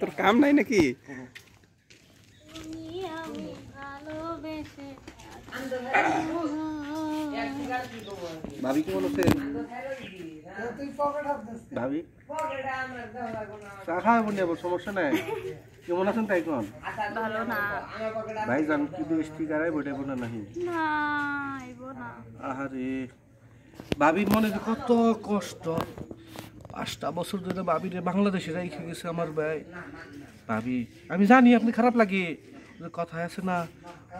তোর কাম নাই নাকি? ভাবি কেমন আছেন? ভাবি চা খাওয়াবো নি? আবার সমস্যা নাই। কেমন আছেন তাই কোন? ভালো না ভাই জান কি বৃষ্টি গাড়াই বইটাইব না নাহি? না আইব না। আহারে ভাবির মনে যে কত কষ্ট। 5টা বছর ধরে ভাবিরে বাংলাদেশে রেখে গেছে আমার ভাই। ভাবি আমি জানি আপনি খারাপ লাগে, কথা আছে না,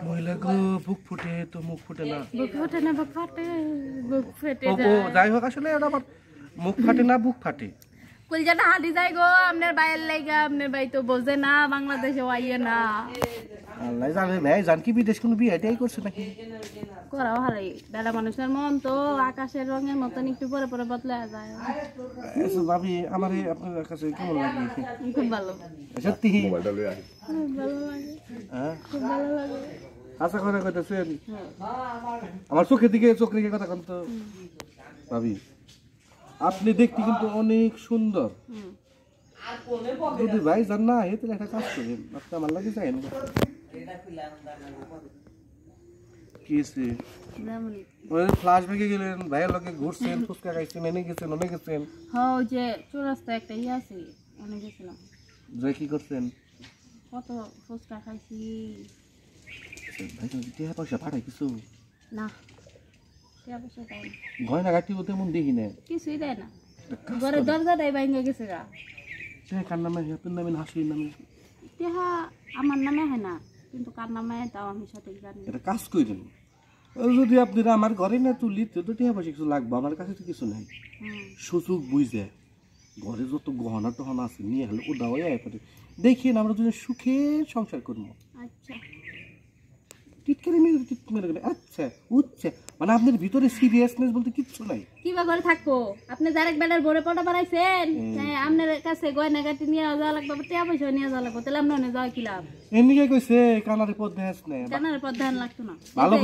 মহিলা গো বুক ফুটে তো মুখ ফুটে না। বুক ফাটে না, বুক ফাটে, বুক ফেটে ও যায়। যাই হোক, আসলে এটা আমার মুখ ফাটে না বুক ফাটে। কুলজাটা হাঁটি যায় গো আপনার বাইয়ের লাইগা। আপনার বাই তো বোঝে না, বাংলাদেশে আইয়ে না। আল্লাহ জানে ভাই, জান কি বিদেশ কোনো বিয়ে এটাই করছে নাকি? করাও হারাই বেলা মানুষের মন তো আকাশের রঙের মতন একটু পরে পরে বদলে যায়। ভাবি আমার আপনার কাছে কেমন লাগে? খুব ভালো, সত্যি খুব ভালো লাগে, হ্যাঁ খুব ভালো লাগে। আশা করে কইতেছেন আমার চোখের দিকে চোখ রেখে কথা কন তো। ভাবি আপনি দেখতে কিন্তু অনেক সুন্দর। যদি ভাই জান না এতে একটা কাজ করেন, আপনি আমার লাগে যাইন। কি ফ্লাশ ভেঙে গেলেন, ভাইয়ের লগে ঘুরছেন, ফুচকা খাইছেন, এনে গেছেন, অনেক গেছেন। হ্যাঁ ওই যে চৌরাস্তা একটা ইয়ে আছে, অনেক গেছিলাম। যে কি করছেন? কত ফুচকা খাইছি। ভাই তুমি টিয়া পয়সা পাঠাই কিছু না টাকা পয়সা দেয় না, গয়না গাটি বলতে মন দেখি না, কিছুই দেয় না। ঘরের দরজাটাই ভাঙে গেছে গা। কার নামে? আপনার নামে না হাসির নামে? টেহা আমার নামে হয় না, কিন্তু কার নামে তাও আমি সঠিক জানি না। এটা কাজ করেন, যদি আপনারা আমার ঘরে না তুলি তো টিয়া পয়সা কিছু লাগবে, আমার কাছে তো কিছু নাই। সুযোগ বুঝে ঘরে যত গহনা টহনা আছে নিয়ে হলে ওদা হয়ে পড়ে, দেখিয়ে আমরা দুজন সুখে সংসার করবো। আচ্ছা টিটকারি মেরে মেরে গেলে আচ্ছা উচ্ছা, মানে আপনার ভিতরে সিরিয়াসনেস বলতে কিচ্ছু নাই। কি বা করে থাকবো? আপনি যারেক বেলার ভোরে পটা বাড়াইছেন, হ্যাঁ আপনার কাছে গয়না গাটি নিয়ে যাওয়া লাগবে, টাকা পয়সা নিয়ে যাওয়া লাগবে, তাহলে আপনার যাওয়া কি লাভ? এমনিকে কইছে কানারে পদ দেখাস না, জানার পর ধ্যান লাগতো না। ভালো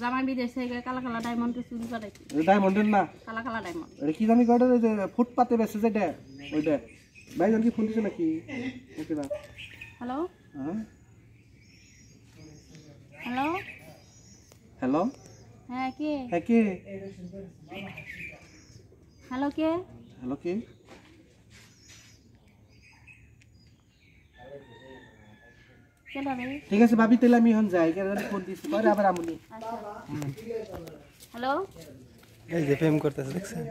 জামাই বিদেশ থেকে কালা কালা ডায়মন্ড চুরি করাইছে। ডায়মন্ডের না, কালা কালা ডায়মন্ড। এটা কি জানি কয়টা যে ফুটপাতে বেসে যেটা ওইটা। ভাই জান কি ফোন দিছে নাকি? ওকে না। হ্যালো হ্যাঁ হ্যালো হ্যালো হ্যাঁ কে? হ্যাঁ কে? হ্যালো কে? হ্যালো কে? ঠিক আছে ভাবি, তাহলে আমি এখন যাই, কেন ফোন দিছি পরে আবার আমুনি। হ্যালো এই যে প্রেম করতেছে দেখছেন?